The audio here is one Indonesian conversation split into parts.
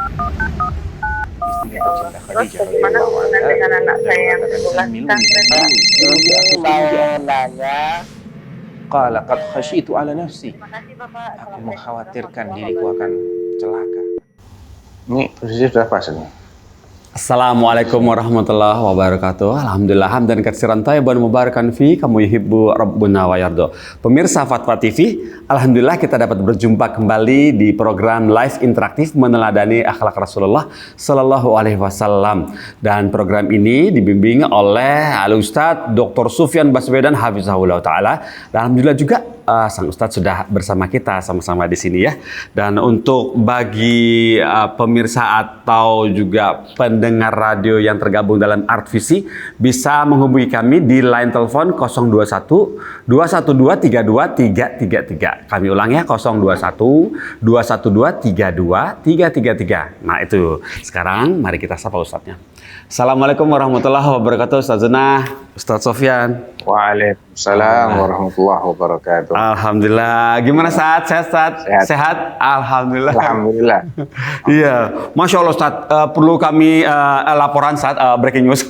Istrinya tercinta Terus Khadijah bagaimana radhiyallahu hubungan anha dengan anak dan saya yang mengatakan kebetulan zamiluni kanker? Ini mau nanya. qala qad khasyitu ala nafsi. Terima kasih Bapak. Aku Assalamualaikum mengkhawatirkan warahmatullahi diriku akan wabarakatuh. celaka. Ini posisi sudah pas ini. Assalamualaikum warahmatullahi wabarakatuh. Alhamdulillah hamdan katsiran thayyiban mubarakan fi kama yuhibbu rabbuna wa yarda. Pemirsa Fatwa TV, alhamdulillah kita dapat berjumpa kembali di program live interaktif meneladani akhlak Rasulullah sallallahu alaihi wasallam. Dan program ini dibimbing oleh Al Ustadz Dr. Sufyan Baswedan hafizahullah taala. Dan alhamdulillah juga sang Ustadz sudah bersama kita sama-sama di sini ya. Dan untuk bagi pemirsa atau juga pendengar radio yang tergabung dalam Art Visi bisa menghubungi kami di line telepon 021 212 32 333. Kami ulang ya, 021 212 32 333. Nah itu. Sekarang mari kita sapa Ustadznya. Assalamualaikum warahmatullahi wabarakatuh Ustazuna, Ustadz Sofyan. Waalaikumsalam warahmatullahi wabarakatuh. Alhamdulillah. Gimana Ustadz? Sehat? Sehat? Alhamdulillah. Alhamdulillah. Iya, Masya Allah Ustadz, perlu kami laporan saat breaking news.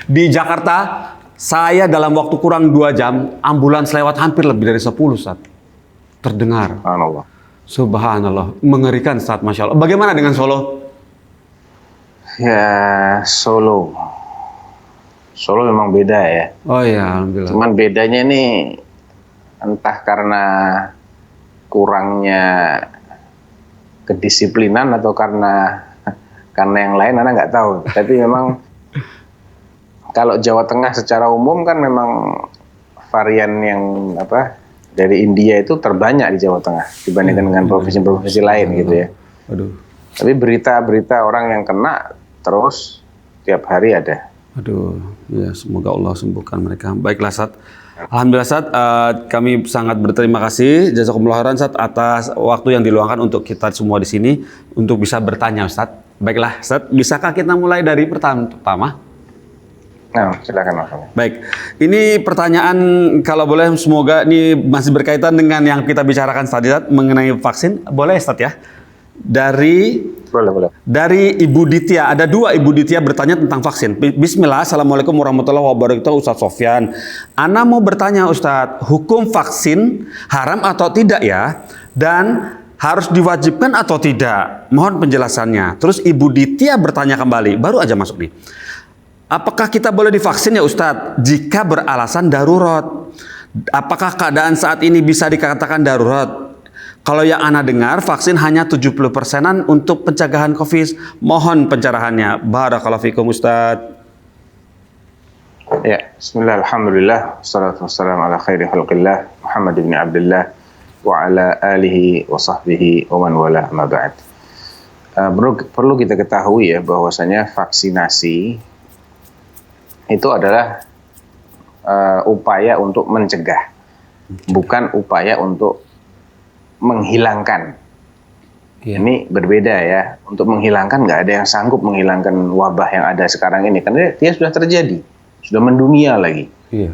Di Jakarta, saya dalam waktu kurang 2 jam, ambulans lewat hampir lebih dari 10 Ustadz. Terdengar. Subhanallah. Subhanallah. Mengerikan Ustadz, Masya Allah. Bagaimana dengan Solo? Ya, Solo memang beda ya. Oh iya, Alhamdulillah. Cuman bedanya ini entah karena kurangnya kedisiplinan atau karena yang lain, Anda nggak tahu. Tapi memang kalau Jawa Tengah secara umum kan memang varian yang dari India itu terbanyak di Jawa Tengah dibandingkan dengan provinsi-provinsi lain gitu ya. Aduh. Tapi berita-berita orang yang kena terus tiap hari ada. Aduh, ya semoga Allah sembuhkan mereka. Baiklah Ustadz. Alhamdulillah Ustadz, kami sangat berterima kasih jazakumullah khairan Ustadz atas waktu yang diluangkan untuk kita semua di sini untuk bisa bertanya Ustadz. Baiklah Ustadz, bisakah kita mulai dari pertama? Nah, silakan Mas. Baik, ini pertanyaan kalau boleh semoga ini masih berkaitan dengan yang kita bicarakan tadi Ustadz mengenai vaksin. Boleh Ustadz ya? Boleh. Dari Ibu Ditya, ada 2 Ibu Ditya bertanya tentang vaksin. Bismillah, Assalamualaikum warahmatullahi wabarakatuh Ustadz Sofyan. Ana mau bertanya Ustadz, hukum vaksin haram atau tidak ya? Dan harus diwajibkan atau tidak? Mohon penjelasannya. Terus Ibu Ditya bertanya kembali, baru aja masuk nih. Apakah kita boleh divaksin ya Ustadz jika beralasan darurat? Apakah keadaan saat ini bisa dikatakan darurat? Kalau yang Ana dengar, vaksin hanya 70%-an untuk pencegahan COVID. Mohon pencerahannya. Barakallahu fikum Ustadz. Ya, bismillah, alhamdulillah, wassalatu wassalamu ala khairi khalqillah, Muhammad ibn Abdullah, wa ala alihi wa sahbihi wa man wala ma ba'd. Perlu kita ketahui ya bahwasanya vaksinasi itu adalah upaya untuk mencegah, bukan upaya untuk menghilangkan. Iya. Ini berbeda ya. Untuk menghilangkan nggak ada yang sanggup menghilangkan wabah yang ada sekarang ini karena dia sudah terjadi, sudah mendunia lagi. Iya.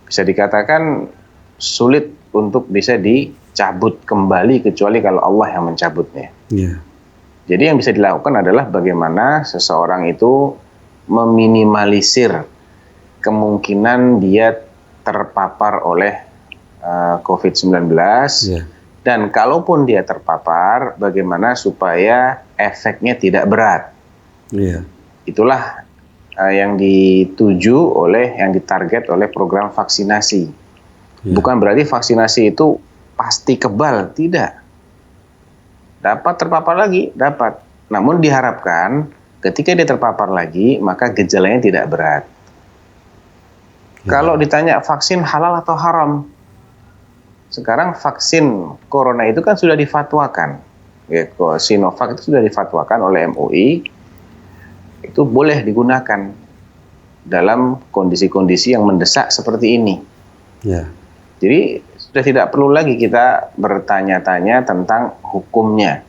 Bisa dikatakan sulit untuk bisa dicabut kembali kecuali kalau Allah yang mencabutnya. Iya. Jadi yang bisa dilakukan adalah bagaimana seseorang itu meminimalisir kemungkinan dia terpapar oleh COVID-19. Iya. Dan kalaupun dia terpapar, bagaimana supaya efeknya tidak berat. Iya. Itulah yang dituju yang ditarget oleh program vaksinasi. Iya. Bukan berarti vaksinasi itu pasti kebal, tidak. Dapat terpapar lagi, dapat. Namun diharapkan ketika dia terpapar lagi, maka gejalanya tidak berat. Iya. Kalau ditanya vaksin halal atau haram, sekarang vaksin corona itu kan sudah difatwakan, ya, Sinovac itu sudah difatwakan oleh MUI, itu boleh digunakan dalam kondisi-kondisi yang mendesak seperti ini. Ya. Jadi sudah tidak perlu lagi kita bertanya-tanya tentang hukumnya.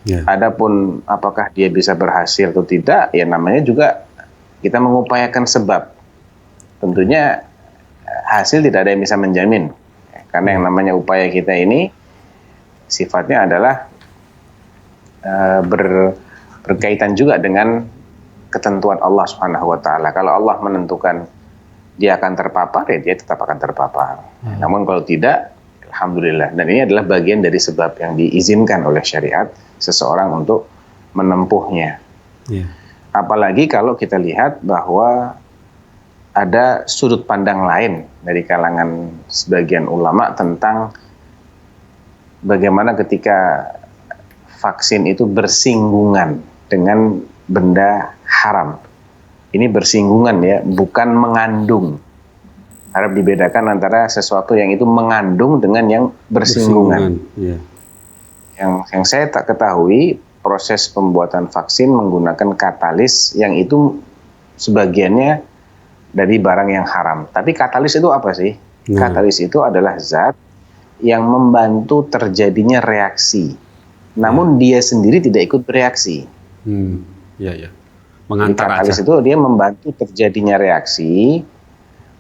Ya. Adapun apakah dia bisa berhasil atau tidak, ya namanya juga kita mengupayakan sebab. Tentunya hasil tidak ada yang bisa menjamin. Karena yang namanya upaya kita ini sifatnya adalah berkaitan juga dengan ketentuan Allah Subhanahu wa taala. Kalau Allah menentukan dia akan terpapar, ya dia tetap akan terpapar. Namun kalau tidak, alhamdulillah. Dan ini adalah bagian dari sebab yang diizinkan oleh syariat seseorang untuk menempuhnya. Iya. Apalagi kalau kita lihat bahwa ada sudut pandang lain dari kalangan sebagian ulama tentang bagaimana ketika vaksin itu bersinggungan dengan benda haram. Ini bersinggungan ya, bukan mengandung. Harap dibedakan antara sesuatu yang itu mengandung dengan yang bersinggungan. Iya. Yang saya tak ketahui, proses pembuatan vaksin menggunakan katalis yang itu sebagiannya dari barang yang haram. Tapi katalis itu apa sih? Katalis itu adalah zat yang membantu terjadinya reaksi. Namun dia sendiri tidak ikut bereaksi. Iya. Mengantar katalis aja. itu dia membantu terjadinya reaksi,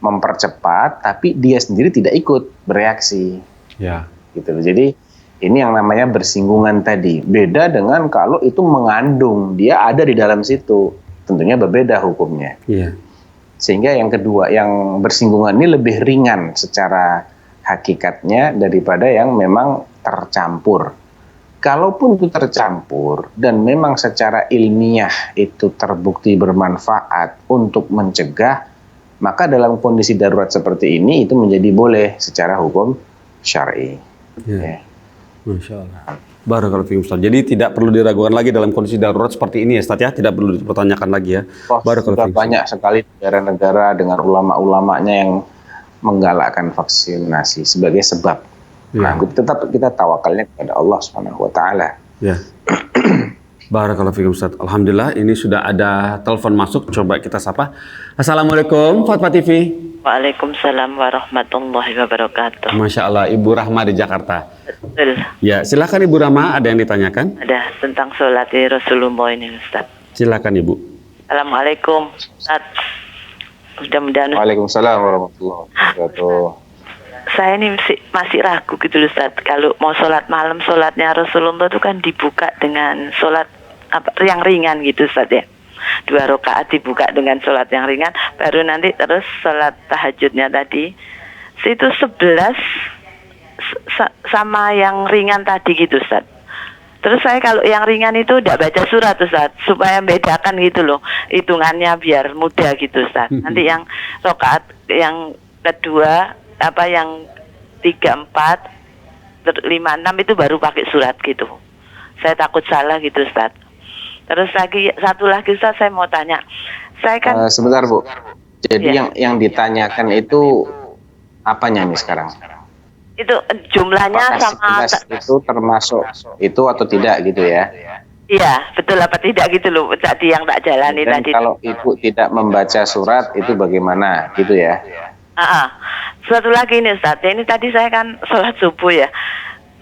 mempercepat, tapi dia sendiri tidak ikut bereaksi. Ya. Gitu. Jadi ini yang namanya bersinggungan tadi. Beda dengan kalau itu mengandung, dia ada di dalam situ. Tentunya berbeda hukumnya. Iya. Sehingga yang kedua, yang bersinggungan ini lebih ringan secara hakikatnya daripada yang memang tercampur. Kalaupun itu tercampur dan memang secara ilmiah itu terbukti bermanfaat untuk mencegah, maka dalam kondisi darurat seperti ini itu menjadi boleh secara hukum syar'i. Ya. Masya Allah. Barakallahu fiikum Ustaz. Jadi tidak perlu diragukan lagi dalam kondisi darurat seperti ini ya Ustaz ya, tidak perlu dipertanyakan lagi ya. Sudah banyak sekali negara-negara dengan ulama-ulamanya yang menggalakkan vaksinasi sebagai sebab. Nah, tetap kita tawakalnya kepada Allah Subhanahu wa taala. Ya. Barakallahu fiikum Ustaz. Alhamdulillah ini sudah ada telepon masuk, coba kita sapa. Assalamualaikum Fatwa TV. Waalaikumsalam warahmatullahi wabarakatuh. Masya Allah, Ibu Rahma di Jakarta. Betul. Ya, silakan Ibu Rahma, ada yang ditanyakan? Ada tentang sholat di Rasulullah ini Ustaz. Silakan Ibu. Assalamualaikum Ustaz. Mudah-mudahan Waalaikumsalam warahmatullahi wabarakatuh. Saya ini masih ragu gitu loh Ustaz. Kalau mau sholat malam, sholatnya Rasulullah itu kan dibuka dengan sholat yang ringan gitu Ustaz ya. 2 rakaat dibuka dengan sholat yang ringan, baru nanti terus sholat tahajudnya tadi itu 11 sama yang ringan tadi gitu Ustaz. Terus saya kalau yang ringan itu tidak baca surat Ustaz, supaya membedakan gitu loh hitungannya biar mudah gitu Ustaz. Nanti yang rakaat yang kedua yang 3, 4, 5, 6 itu baru pakai surat gitu. Saya takut salah gitu Ustaz. Terus satu lagi Ustaz, saya mau tanya. Saya kan sebentar Bu. Jadi ya. yang ditanyakan itu apanya nih sekarang? Itu jumlahnya apakah sama itu termasuk itu atau tidak gitu ya? Iya, betul apa tidak gitu loh tadi yang tak jalani Dan tadi. kalau ibu tidak membaca surat itu bagaimana gitu ya? Satu lagi nih Ustaz, ini tadi saya kan sholat subuh ya.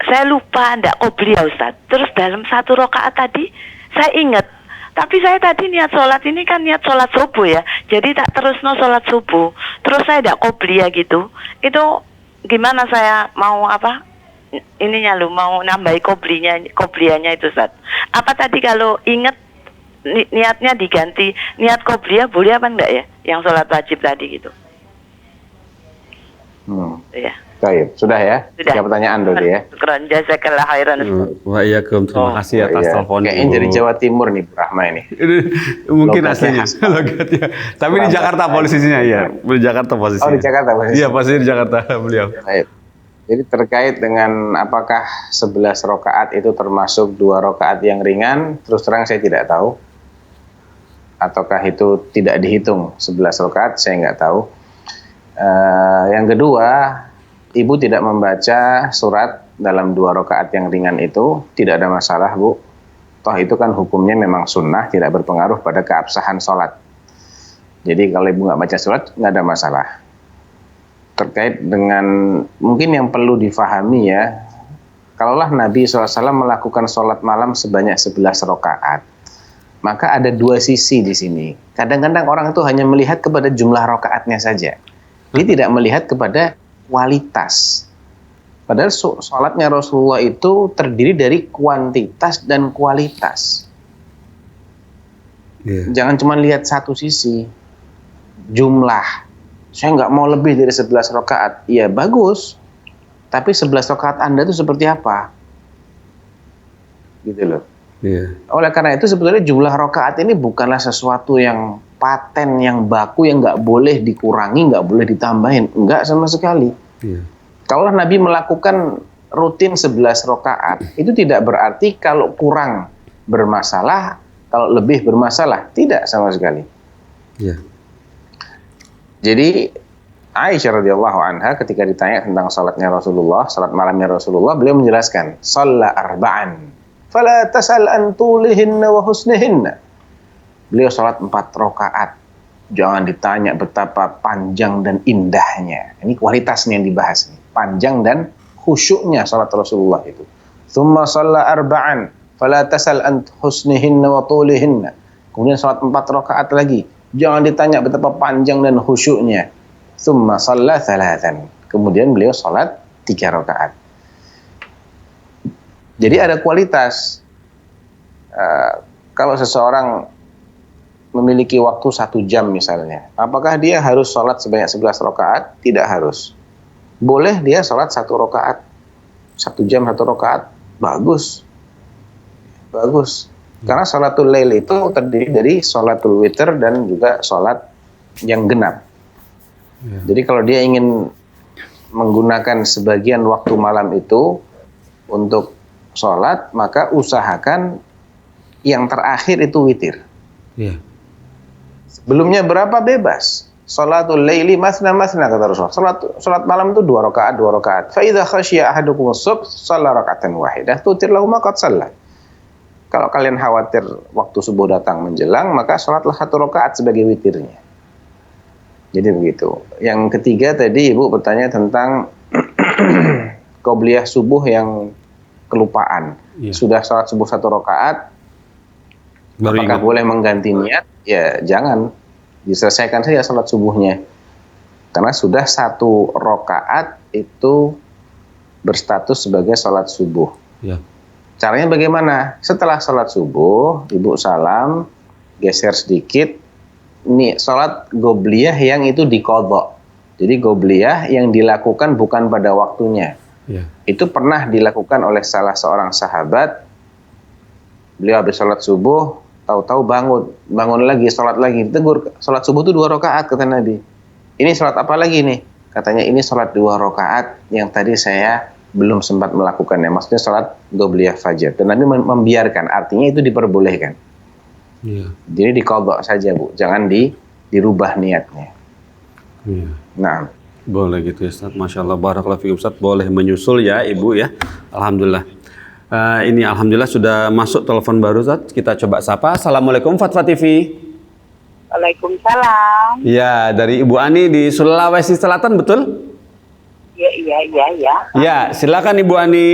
Saya lupa ndak qobliyah Ustaz. Terus dalam 1 rakaat tadi saya ingat, tapi saya tadi niat sholat ini kan niat sholat subuh ya. Jadi tak terus sholat subuh. Terus saya ndak qobliyah gitu. Itu gimana saya mau ininya lu mau nambahi qobliyahnya itu Ustaz. Apa tadi kalau ingat niatnya diganti niat qobliyah boleh apa enggak ya? Yang sholat wajib tadi gitu. Ya. Baik, sudah ya? Sudah. 3 pertanyaan dulu ya. Syukran, jazakallah khairan. Waalaikumsalam. Terima kasih atas teleponnya. Kayaknya dari Jawa Timur nih Bu Rahma ini. Mungkin Logatnya aslinya logat ya. Tapi di Jakarta posisinya ya. Di Jakarta posisinya. Oh, di Jakarta posisinya. Iya, posisinya di Jakarta beliau. Baik. Jadi terkait dengan apakah 11 rakaat itu termasuk 2 rakaat yang ringan, terus terang saya tidak tahu. Ataukah itu tidak dihitung 11 rakaat, saya nggak tahu. Yang kedua, ibu tidak membaca surat dalam 2 rakaat yang ringan itu, tidak ada masalah Bu. Toh itu kan hukumnya memang sunnah, tidak berpengaruh pada keabsahan sholat. Jadi kalau ibu nggak baca surat, nggak ada masalah. Terkait dengan mungkin yang perlu difahami ya, kalaulah Nabi SAW melakukan sholat malam sebanyak 11 rakaat, maka ada 2 sisi di sini. Kadang-kadang orang itu hanya melihat kepada jumlah rakaatnya saja. Dia tidak melihat kepada kualitas. Padahal sholatnya Rasulullah itu terdiri dari kuantitas dan kualitas. Jangan cuma lihat satu sisi, jumlah. Saya nggak mau lebih dari 11 rakaat. Ya bagus, tapi 11 rakaat Anda itu seperti apa? Gitu loh. Oleh karena itu sebetulnya jumlah rakaat ini bukanlah sesuatu yang paten, yang baku, yang nggak boleh dikurangi, nggak boleh ditambahin. Nggak sama sekali. Kalau Nabi melakukan rutin 11 rakaat, itu tidak berarti kalau kurang bermasalah, kalau lebih bermasalah. Tidak sama sekali. Jadi Aisyah radhiyallahu anha ketika ditanya tentang salatnya Rasulullah, salat malamnya Rasulullah, beliau menjelaskan, "Shalla arba'an, fala tas'al an tulihinna wa husnihinna." Beliau salat 4 rakaat. Jangan ditanya betapa panjang dan indahnya. Ini kualitasnya yang dibahas nih. Panjang dan khusyuknya salat Rasulullah itu. Tsumma shalla arba'an, fala tas'al an husnihinna wa tulihinna. Kemudian salat 4 rakaat lagi. Jangan ditanya betapa panjang dan khusyuknya. Tsumma shalla thalathan. Kemudian beliau salat 3 rakaat. Jadi ada kualitas. Kalau seseorang memiliki waktu 1 jam misalnya, apakah dia harus sholat sebanyak 11 rakaat? Tidak harus. Boleh dia sholat 1 rakaat. 1 jam 1 rakaat, bagus. Bagus. Karena sholatul lail itu terdiri dari sholatul witir dan juga sholat yang genap. Jadi kalau dia ingin menggunakan sebagian waktu malam itu untuk sholat, maka usahakan yang terakhir itu witir. Sebelumnya berapa bebas. Sholatul laili masna masna kata Rasulullah. Sholat malam itu 2 rakaat 2 rakaat. Fa idza khasyiya ahadukum as-subh shalla raka'atan wahidah tutir lahu ma qad shalla. Kalau kalian khawatir waktu subuh datang menjelang, maka sholatlah 1 rakaat sebagai witirnya. Jadi begitu. Yang ketiga tadi Ibu bertanya tentang qobliyah subuh yang kelupaan. Sudah sholat subuh 1 rakaat, apakah boleh mengganti niat? Ya jangan, diselesaikan saja sholat subuhnya. Karena sudah 1 rakaat itu berstatus sebagai sholat subuh. Caranya bagaimana? Setelah sholat subuh, Ibu salam, geser sedikit, ini sholat qobliyah yang itu diqadha. Jadi qobliyah yang dilakukan bukan pada waktunya. Itu pernah dilakukan oleh salah seorang sahabat. Beliau habis sholat subuh, tahu-tahu bangun lagi, sholat lagi. Ditegur, sholat subuh itu 2 rakaat kata Nabi. Ini sholat apa lagi nih? Katanya ini sholat 2 rakaat yang tadi saya belum sempat melakukannya. Maksudnya sholat qobliyah fajar. Dan Nabi membiarkan, artinya itu diperbolehkan. Jadi diqadha saja Bu, jangan dirubah niatnya. Nah, boleh gitu ya Ustaz. Masya Allah, barakallahu fiikum Ustaz. Boleh menyusul ya Ibu ya. Alhamdulillah. Ini alhamdulillah sudah masuk telepon baru Ustaz. Kita coba sapa. Assalamualaikum Fatwa TV. Waalaikumsalam. Ya, dari Ibu Ani di Sulawesi Selatan betul? Iya. Ya, silakan Ibu Ani.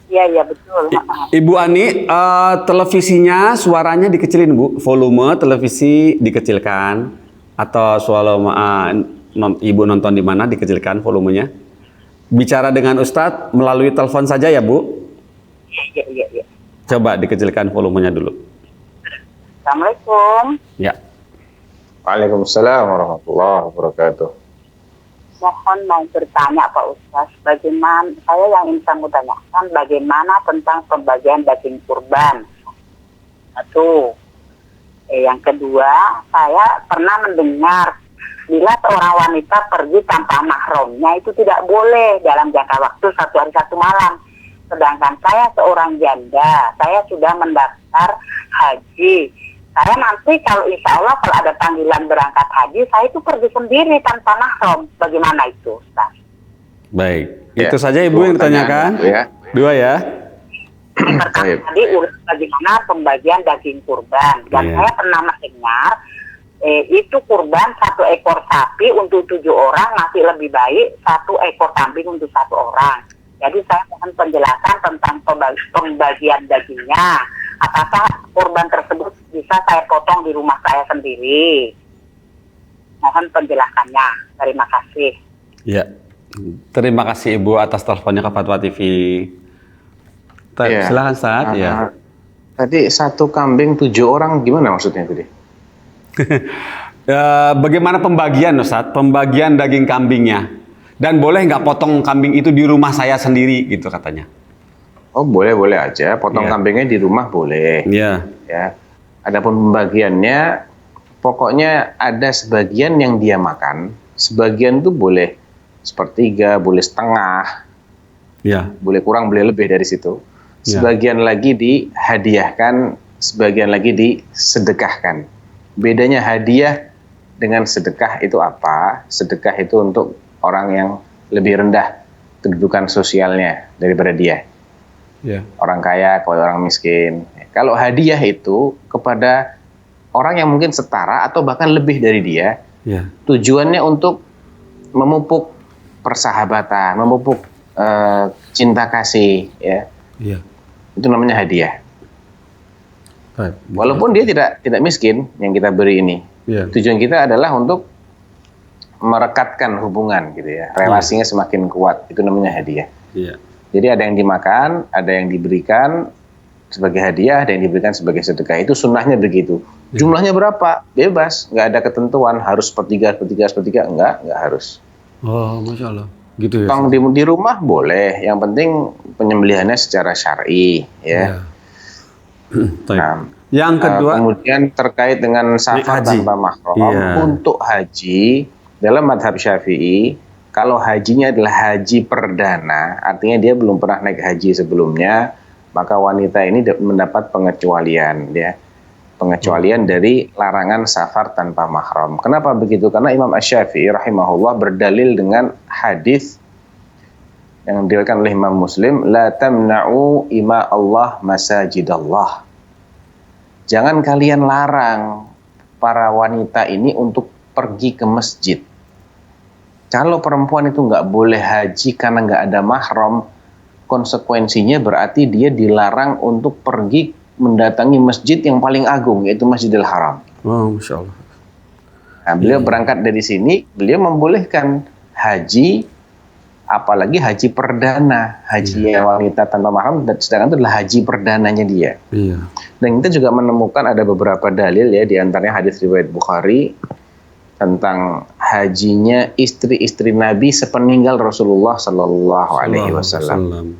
Iya betul. Ibu Ani, televisinya suaranya dikecilin Bu, volume televisi dikecilkan atau Ibu nonton di mana dikecilkan volumenya? Bicara dengan Ustadz melalui telepon saja ya Bu? Iya. Coba dikecilkan volumenya dulu. Assalamualaikum. Ya. Waalaikumsalam warahmatullahi wabarakatuh. Mohon mau bertanya Pak Ustaz, bagaimana, saya yang ingin kamu tanyakan bagaimana tentang pembagian daging kurban. Satu. Yang kedua, saya pernah mendengar bila seorang wanita pergi tanpa mahramnya itu tidak boleh dalam jangka waktu 1 hari 1 malam. Sedangkan saya seorang janda, saya sudah mendaftar haji. Saya nanti kalau insya Allah kalau ada panggilan berangkat haji, saya itu pergi sendiri tanpa mahram. Bagaimana itu, Ustaz? Baik, itu saja Ibu yang ditanyakan. Dua ya. Pertama tadi urus bagaimana pembagian daging kurban. Dan saya pernah mendengar itu kurban 1 ekor sapi untuk 7 orang masih lebih baik 1 ekor kambing untuk 1 orang. Jadi saya mohon penjelasan tentang pembagian dagingnya. Apakah kurban tersebut bisa saya potong di rumah saya sendiri? Mohon penjelasannya. Terima kasih. Ya, terima kasih Ibu atas teleponnya ke Fatwa TV. Iya. Silakan Ustaz. Ya. Tadi 1 kambing 7 orang gimana maksudnya tadi? Bagaimana pembagian Ustaz? Pembagian daging kambingnya. Dan boleh nggak potong kambing itu di rumah saya sendiri gitu katanya. Oh boleh aja, potong Iya. kambingnya di rumah boleh. Iya. Ya. Adapun pembagiannya, pokoknya ada sebagian yang dia makan, sebagian tuh boleh sepertiga, boleh setengah, Iya. boleh kurang, boleh lebih dari situ. Ya. Sebagian lagi dihadiahkan, sebagian lagi disedekahkan. Bedanya hadiah dengan sedekah itu apa? Sedekah itu untuk orang yang lebih rendah kedudukan sosialnya daripada dia. Iya. Orang kaya kepada orang miskin. Kalau hadiah itu kepada orang yang mungkin setara atau bahkan lebih dari dia, Iya. tujuannya untuk memupuk persahabatan, memupuk cinta kasih, ya. Iya. Itu namanya hadiah. Baik. Walaupun dia tidak miskin yang kita beri ini, Iya. tujuan kita adalah untuk merekatkan hubungan gitu ya, relasinya semakin kuat. Itu namanya hadiah. Iya. Jadi ada yang dimakan, ada yang diberikan sebagai hadiah, ada yang diberikan sebagai sedekah. Itu sunnahnya begitu. Jumlahnya berapa? Bebas, nggak ada ketentuan harus sepertiga, enggak harus. Oh, Masya Allah. Gitu ya. Kalau di rumah boleh, yang penting penyembelihannya secara syar'i, ya. Baik. Nah, Yang kedua, kemudian terkait dengan safar haji. tanpa mahram, Iya. untuk haji dalam madhab Syafi'i, kalau hajinya adalah haji perdana, artinya dia belum pernah naik haji sebelumnya, maka wanita ini mendapat pengecualian, ya. Pengecualian dari larangan safar tanpa mahram. Kenapa begitu? Karena Imam Asy-Syafi'i rahimahullah berdalil dengan hadis yang diriwayatkan oleh Imam Muslim, la tamna'u ima Allah masajidallah. Jangan kalian larang para wanita ini untuk pergi ke masjid. Kalau perempuan itu nggak boleh haji karena nggak ada mahram, konsekuensinya berarti dia dilarang untuk pergi mendatangi masjid yang paling agung, yaitu Masjidil Haram. oh, Masya Allah. Nah, beliau berangkat dari sini, beliau membolehkan haji, apalagi haji perdana, haji wanita tanpa mahram, sedangkan itu adalah haji perdananya dia. Iya. Dan kita juga menemukan ada beberapa dalil ya, di antaranya hadis riwayat Bukhari tentang hajinya istri-istri Nabi sepeninggal Rasulullah Sallallahu Alaihi Wasallam.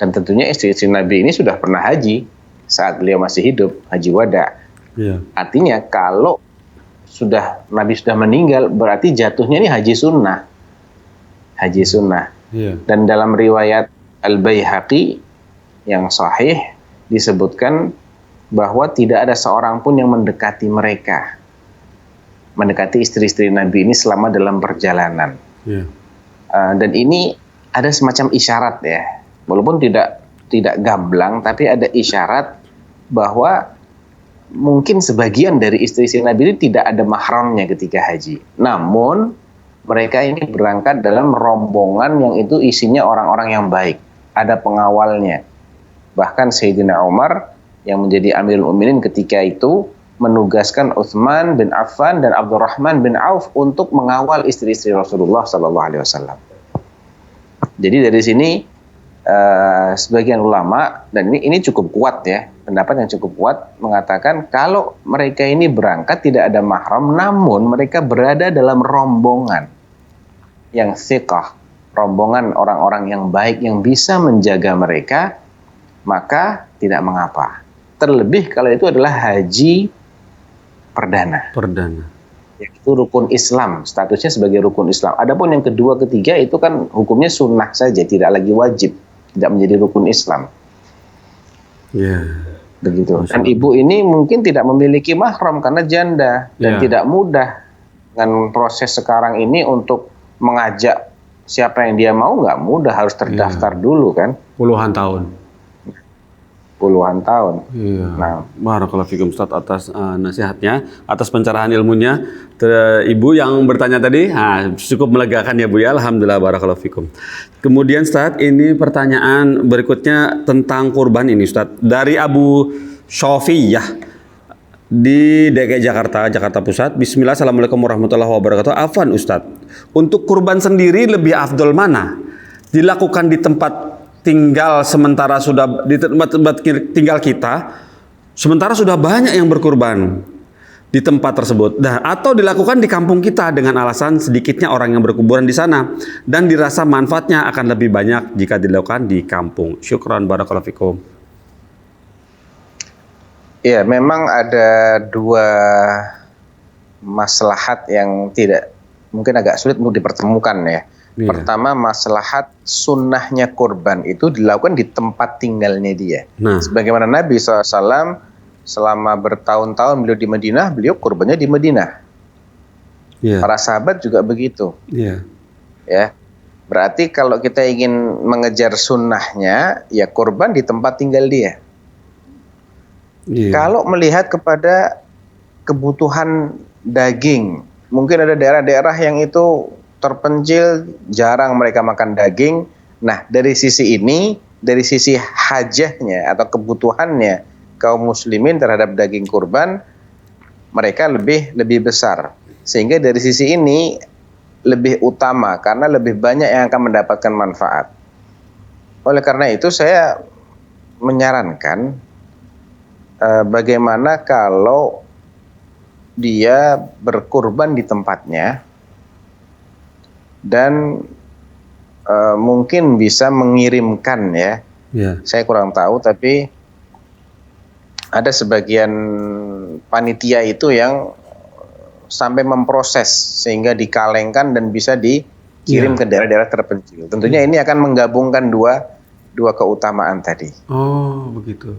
Dan tentunya istri-istri Nabi ini sudah pernah haji saat beliau masih hidup, haji wada. Iya. Artinya kalau Nabi sudah meninggal, berarti jatuhnya ini haji sunnah. Haji sunnah. Iya. Dan dalam riwayat Al-Baihaqi yang sahih disebutkan bahwa tidak ada seorang pun yang mendekati mereka, mendekati istri-istri Nabi ini selama dalam perjalanan. Iya. Dan ini ada semacam isyarat ya, walaupun tidak gamblang, tapi ada isyarat bahwa mungkin sebagian dari istri-istri Nabi ini tidak ada mahramnya ketika haji. Namun mereka ini berangkat dalam rombongan yang itu isinya orang-orang yang baik, ada pengawalnya. Bahkan Sayyidina Umar yang menjadi Amirul Mukminin ketika itu menugaskan Utsman bin Affan dan Abdurrahman bin Auf untuk mengawal istri-istri Rasulullah SAW. Jadi dari sini sebagian ulama, dan ini cukup kuat ya, pendapat yang cukup kuat mengatakan kalau mereka ini berangkat tidak ada mahram, namun mereka berada dalam rombongan yang thiqah, rombongan orang-orang yang baik yang bisa menjaga mereka, maka tidak mengapa. Terlebih kalau itu adalah haji perdana. Itu rukun Islam, statusnya sebagai rukun Islam. Adapun yang kedua, ketiga itu kan hukumnya sunnah saja, tidak lagi wajib, tidak menjadi rukun Islam. Iya. Begitu. Dan ibu ini mungkin tidak memiliki mahram karena janda dan tidak mudah dengan proses sekarang ini untuk mengajak siapa yang dia mau, nggak mudah, harus terdaftar dulu kan. Puluhan tahun. Iya. Nah, Barakallahu fikum Ustaz atas nasihatnya, atas pencerahan ilmunya. Ibu yang bertanya tadi, cukup melegakan ya Bu ya. Alhamdulillah, barakallahu fikum. Kemudian Ustaz, ini pertanyaan berikutnya tentang kurban ini Ustaz. Dari Abu Syafiyah di DKI Jakarta Pusat. Bismillah, Assalamualaikum warahmatullahi wabarakatuh. Afwan Ustaz, untuk kurban sendiri lebih afdol mana? Dilakukan di tempat tinggal sementara sudah di tempat tinggal kita, sementara sudah banyak yang berkurban di tempat tersebut. Nah, atau dilakukan di kampung kita dengan alasan sedikitnya orang yang berkuburan di sana dan dirasa manfaatnya akan lebih banyak jika dilakukan di kampung. Syukran barakallahu fikum. Ya, memang ada dua maslahat yang tidak mungkin agak sulit untuk dipertemukan ya. Iya. Pertama, maslahat sunnahnya kurban itu dilakukan di tempat tinggalnya dia. Nah. Sebagaimana Nabi SAW selama bertahun-tahun beliau di Madinah, beliau kurbannya di Madinah. Iya. Para sahabat juga begitu. Iya. Ya, berarti kalau kita ingin mengejar sunnahnya, ya kurban di tempat tinggal dia. Iya. Kalau melihat kepada kebutuhan daging, mungkin ada daerah-daerah yang itu terpencil, jarang mereka makan daging. Nah, dari sisi ini, dari sisi hajahnya atau kebutuhannya kaum muslimin terhadap daging kurban, mereka lebih besar. Sehingga dari sisi ini lebih utama karena lebih banyak yang akan mendapatkan manfaat. Oleh karena itu saya menyarankan bagaimana kalau dia berkurban di tempatnya dan mungkin bisa mengirimkan ya. Iya. Saya kurang tahu, tapi ada sebagian panitia itu yang sampai memproses sehingga dikalengkan dan bisa dikirim ke daerah-daerah terpencil. Tentunya ini akan menggabungkan dua keutamaan tadi. Oh, begitu.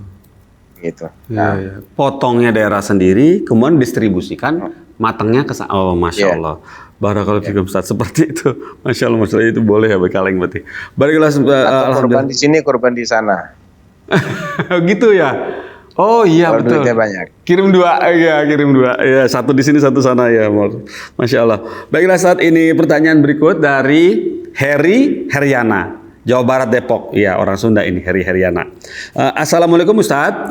Gitu. Iya, Nah, iya. Potongnya daerah sendiri, kemudian distribusikan, matangnya ke sana. Oh, masya Iya. Allah. Barakallahu fikum Ustaz, seperti itu. Masya Allah, itu boleh ya berkaleng berarti. Barakallahu atau korban alhamdulillah. di sini, korban di sana. Gitu ya. Oh iya Kalau betul. duitnya banyak. Kirim dua, ya kirim dua. Ya, satu di sini, satu sana ya. Masya Allah. Baiklah, saat ini pertanyaan berikut dari Heri Heriana, Jawa Barat, Depok. Ya, orang Sunda ini, Heri Heriana. Assalamualaikum Ustadz.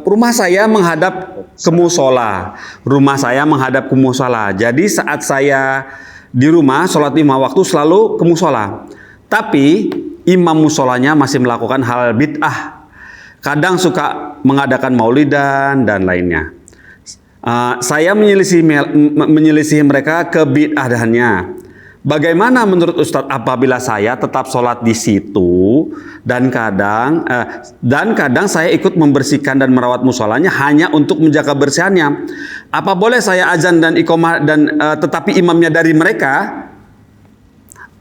Rumah saya menghadap ke musola. Rumah saya menghadap ke musola. Jadi saat saya di rumah sholat 5 waktu selalu ke musola. Tapi imam musolanya masih melakukan hal bid'ah. Kadang suka mengadakan maulidan dan lainnya. Saya menyelisihi mereka ke bid'ahnya. Bagaimana menurut Ustadz apabila saya tetap sholat di situ dan kadang saya ikut membersihkan dan merawat musolanya hanya untuk menjaga kebersihannya? Apa boleh saya azan dan iqomah dan tetapi imamnya dari mereka?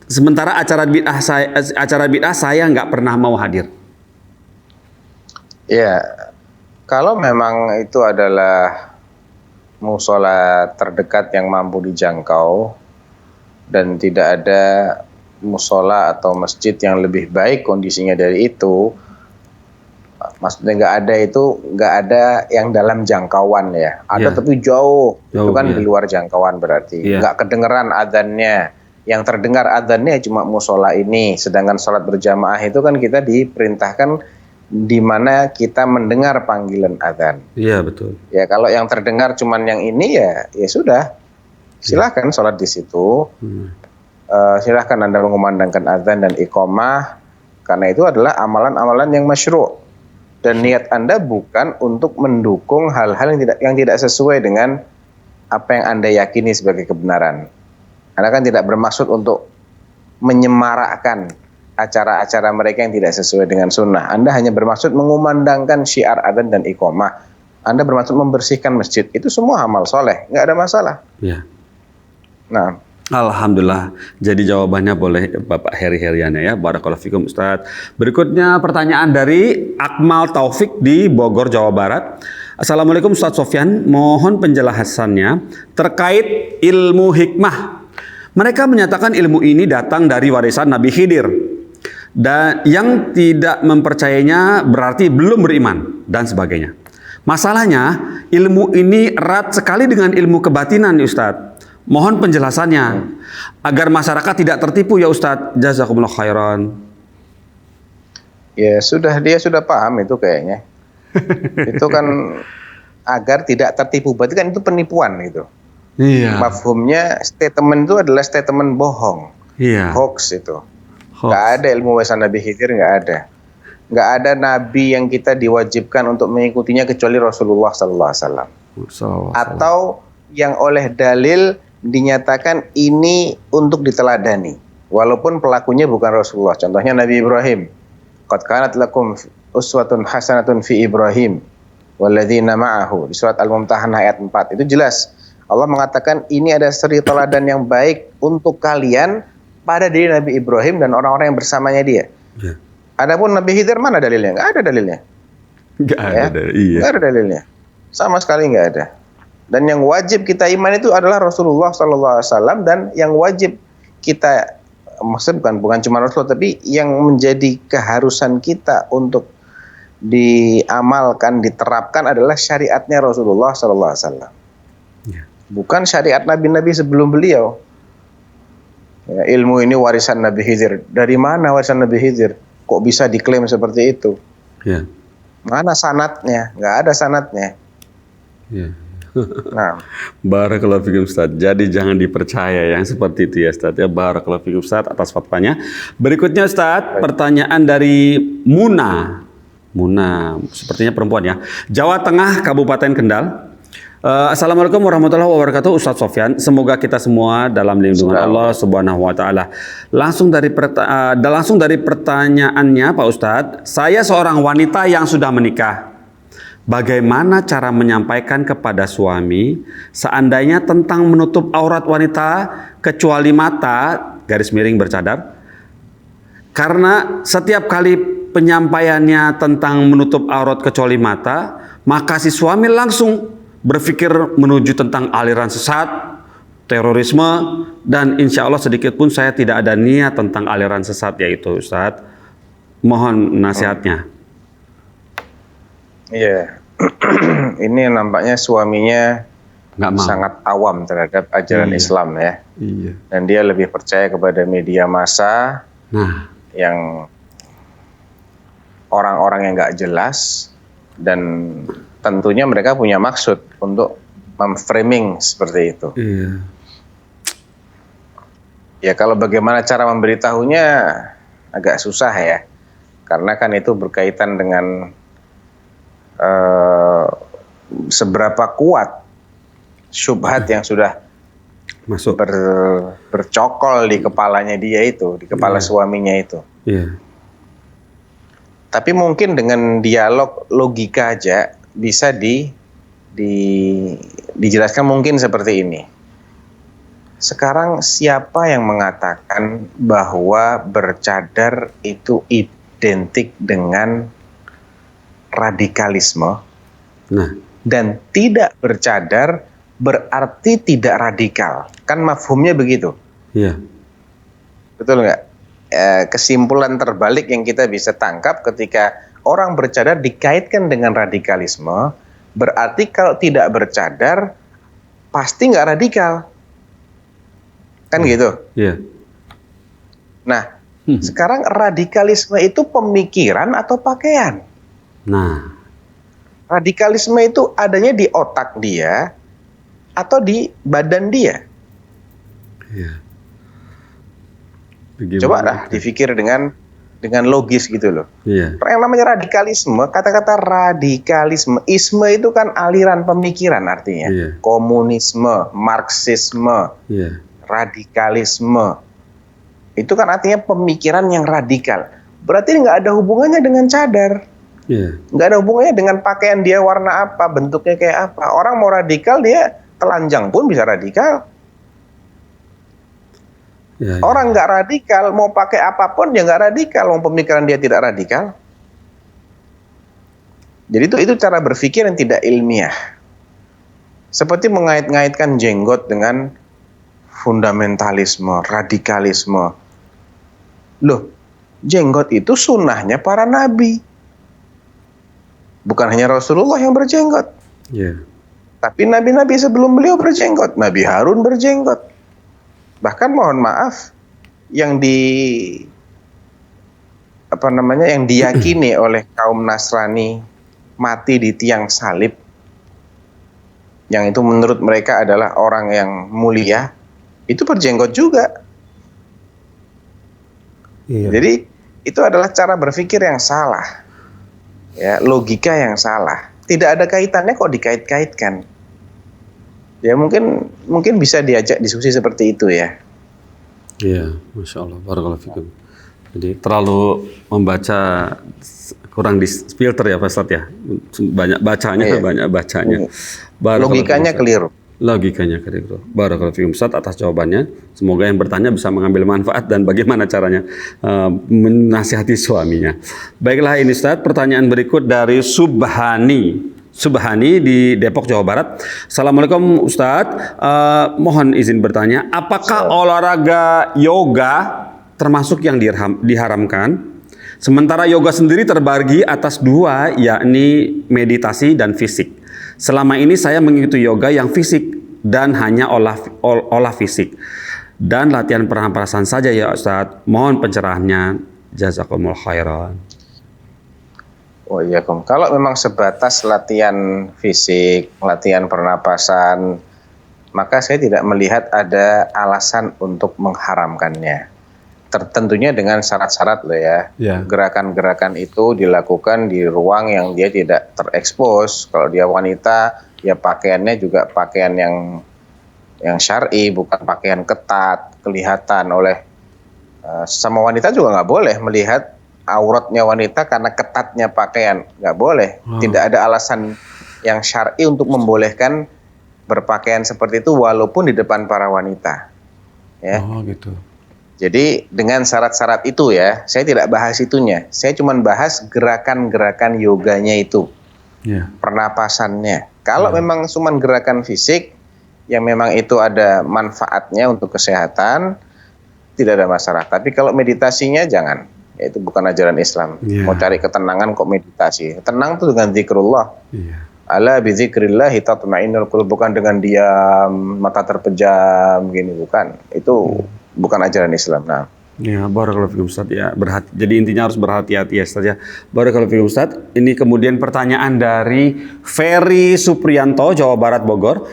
Sementara acara bid'ah saya nggak pernah mau hadir. Ya, kalau memang itu adalah musola terdekat yang mampu dijangkau dan tidak ada musola atau masjid yang lebih baik kondisinya dari itu, maksudnya nggak ada yang dalam jangkauan ya. Ada tapi jauh, itu kan di luar jangkauan berarti. Nggak kedengeran adzannya. Yang terdengar adzannya cuma musola ini. Sedangkan sholat berjamaah itu kan kita diperintahkan di mana kita mendengar panggilan adzan. Iya betul. Ya kalau yang terdengar cuman yang ini ya sudah. Silahkan sholat di situ. Silahkan Anda mengumandangkan adzan dan iqomah karena itu adalah amalan-amalan yang masyru'. Dan niat Anda bukan untuk mendukung hal-hal yang tidak sesuai dengan apa yang Anda yakini sebagai kebenaran. Anda kan tidak bermaksud untuk menyemarakkan acara-acara mereka yang tidak sesuai dengan sunnah. Anda hanya bermaksud mengumandangkan syiar adzan dan iqomah. Anda bermaksud membersihkan masjid. Itu semua amal soleh, nggak ada masalah. Ya. Nah, alhamdulillah. Jadi jawabannya boleh Bapak Heri Heriana ya. Barakallahu fikum Ustaz. Berikutnya pertanyaan dari Akmal Taufik di Bogor, Jawa Barat. Assalamualaikum Ustaz Sofyan. Mohon penjelasannya terkait ilmu hikmah. Mereka menyatakan ilmu ini datang dari warisan Nabi Khidir. Dan yang tidak mempercayainya berarti belum beriman dan sebagainya. Masalahnya ilmu ini erat sekali dengan ilmu kebatinan Ustadz. Mohon penjelasannya agar masyarakat tidak tertipu ya Ustadz. Jazakumullah khairan. Ya dia sudah paham itu kayaknya. Itu kan agar tidak tertipu. Berarti kan itu penipuan gitu. Iya. Mafhumnya statement itu adalah statement bohong. Iya. Hoax itu. Nggak ada ilmu warisan Nabi Khidir, nggak ada. Nggak ada nabi yang kita diwajibkan untuk mengikutinya kecuali Rasulullah Sallallahu Alaihi Wasallam. Atau yang oleh dalil dinyatakan ini untuk diteladani, walaupun pelakunya bukan Rasulullah. Contohnya Nabi Ibrahim. Qad kanat lakum uswatun hasanatun fi Ibrahim walladzina ma'ahu, di surat Al-Mumtahanah ayat 4. Itu jelas Allah mengatakan ini ada suri teladan yang baik untuk kalian pada diri Nabi Ibrahim dan orang-orang yang bersamanya dia. Ya. Adapun Nabi Khidir mana dalilnya? Nggak ada dalilnya. Nggak ada, iya. Nggak ada dalilnya. Sama sekali nggak ada. Dan yang wajib kita iman itu adalah Rasulullah SAW, dan yang wajib kita, maksudnya bukan cuma Rasulullah, tapi yang menjadi keharusan kita untuk diamalkan, diterapkan adalah syariatnya Rasulullah SAW. Ya. Bukan syariat nabi-nabi sebelum beliau. Ya, ilmu ini warisan Nabi Khidir. Dari mana warisan Nabi Khidir? Kok bisa diklaim seperti itu? Ya. Mana sanadnya? Nggak ada sanadnya. Ya. Nah, Barakallahu fikum Ustaz. Jadi jangan dipercaya yang seperti itu ya Ustaz ya. Barakallahu fikum Ustaz atas fatwanya. Berikutnya Ustaz, pertanyaan dari Muna. Muna, sepertinya perempuan ya. Jawa Tengah, Kabupaten Kendal. Assalamualaikum warahmatullahi wabarakatuh, Ustaz Sofyan. Semoga kita semua dalam lindungan Allah Subhanahu wa taala. Langsung dari pertanyaannya Pak Ustadz, saya seorang wanita yang sudah menikah. Bagaimana cara menyampaikan kepada suami seandainya tentang menutup aurat wanita kecuali mata garis miring bercadar? Karena setiap kali penyampaiannya tentang menutup aurat kecuali mata, maka si suami langsung berpikir menuju tentang aliran sesat, terorisme, dan insya Allah sedikit pun saya tidak ada niat tentang aliran sesat yaitu Ustadz. Mohon nasihatnya. Iya, ini nampaknya suaminya sangat awam terhadap ajaran Islam ya. Iya. Dan dia lebih percaya kepada media massa yang orang-orang yang nggak jelas, dan tentunya mereka punya maksud untuk memframing seperti itu. Iya. Ya kalau bagaimana cara memberitahunya agak susah ya, karena kan itu berkaitan dengan seberapa kuat syubhat yang sudah masuk bercokol di kepalanya dia itu, di kepala suaminya itu. Iya. Tapi mungkin dengan dialog logika aja bisa dijelaskan mungkin seperti ini. Sekarang siapa yang mengatakan bahwa bercadar itu identik dengan radikalisme? Nah, dan tidak bercadar berarti tidak radikal. Kan mafhumnya begitu. Iya. Betul nggak? Kesimpulan terbalik yang kita bisa tangkap ketika orang bercadar dikaitkan dengan radikalisme, berarti kalau tidak bercadar pasti nggak radikal, kan gitu? Iya. Nah, sekarang radikalisme itu pemikiran atau pakaian? Nah, radikalisme itu adanya di otak dia atau di badan dia? Iya. Coba lah dipikir dengan logis gitu loh. Iya. Yang namanya radikalisme, kata-kata radikalisme, isme itu kan aliran pemikiran artinya. Iya. Komunisme, Marxisme, iya. Radikalisme. Itu kan artinya pemikiran yang radikal. Berarti nggak ada hubungannya dengan cadar. Iya. Nggak ada hubungannya dengan pakaian dia warna apa, bentuknya kayak apa. Orang mau radikal dia telanjang pun bisa radikal. Ya, ya. Orang nggak radikal mau pakai apapun ya nggak radikal, pemikiran dia tidak radikal. Jadi itu cara berpikir yang tidak ilmiah. Seperti mengait-ngaitkan jenggot dengan fundamentalisme, radikalisme. Loh, jenggot itu sunnahnya para nabi. Bukan hanya Rasulullah yang berjenggot. Yeah. Tapi nabi-nabi sebelum beliau berjenggot. Nabi Harun berjenggot. Bahkan mohon maaf, yang diyakini oleh kaum Nasrani mati di tiang salib, yang itu menurut mereka adalah orang yang mulia, itu berjenggot juga. Iya. Jadi itu adalah cara berpikir yang salah, ya, logika yang salah. Tidak ada kaitannya kok dikait-kaitkan. Ya mungkin bisa diajak diskusi seperti itu ya. Iya, Masya Allah, barakallahu fikum. Jadi terlalu membaca kurang di filter ya Pak Ustadz ya. Banyak bacanya, Iya. banyak bacanya. Logikanya keliru. Logikanya keliru. Barakallahu fikum Ustadz atas jawabannya. Semoga yang bertanya bisa mengambil manfaat dan bagaimana caranya menasihati suaminya. Baiklah ini Ustadz, pertanyaan berikut dari Subhani di Depok, Jawa Barat. Assalamualaikum Ustadz, mohon izin bertanya, apakah olahraga yoga termasuk yang diharamkan? Sementara yoga sendiri terbagi atas dua, yakni meditasi dan fisik. Selama ini saya mengikuti yoga yang fisik dan hanya olah fisik dan latihan pernapasan saja ya Ustadz. Mohon pencerahannya, jazakumullah khairan. Oh iya, Kom. Kalau memang sebatas latihan fisik, latihan pernapasan, maka saya tidak melihat ada alasan untuk mengharamkannya. Tentunya dengan syarat-syarat loh ya. Ya. Gerakan-gerakan itu dilakukan di ruang yang dia tidak terekspos. Kalau dia wanita, ya pakaiannya juga pakaian yang syar'i, bukan pakaian ketat, kelihatan oleh sama wanita juga nggak boleh melihat auratnya wanita karena ketatnya pakaian, nggak boleh. Tidak ada alasan yang syar'i untuk membolehkan berpakaian seperti itu walaupun di depan para wanita. Ya. Oh gitu. Jadi dengan syarat-syarat itu ya, saya tidak bahas itunya. Saya cuma bahas gerakan-gerakan yoganya itu, pernapasannya. Kalau memang cuma gerakan fisik yang memang itu ada manfaatnya untuk kesehatan, tidak ada masalah. Tapi kalau meditasinya jangan. Itu bukan ajaran Islam. Mau cari ketenangan kok meditasi. Tenang tuh dengan zikrullah. Ala bi dzikrillah tatma'innul qulub, bukan dengan diam, mata terpejam gini, bukan. Itu bukan ajaran Islam. Nah. Ya, barakallahu fikum Ustaz ya. Jadi intinya harus berhati-hati ya Ustaz ya. Barakallahu fikum Ustaz. Ini kemudian pertanyaan dari Ferry Supriyanto, Jawa Barat, Bogor.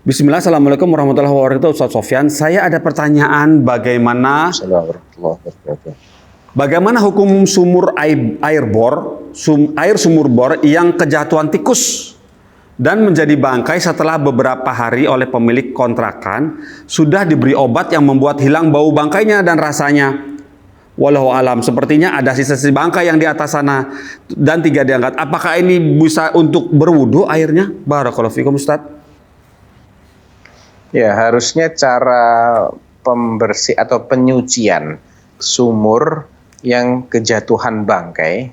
Bismillah, assalamualaikum warahmatullahi wabarakatuh. Ustaz Sofyan, saya ada pertanyaan bagaimana hukum sumur air sumur bor yang kejatuhan tikus dan menjadi bangkai setelah beberapa hari oleh pemilik kontrakan, sudah diberi obat yang membuat hilang bau bangkainya dan rasanya. Wallahu alam, sepertinya ada sisa-sisa bangkai yang di atas sana dan 3 diangkat. Apakah ini bisa untuk berwudu airnya? Barakallahu fikum Ustaz. Ya, harusnya cara pembersih atau penyucian sumur yang kejatuhan bangkai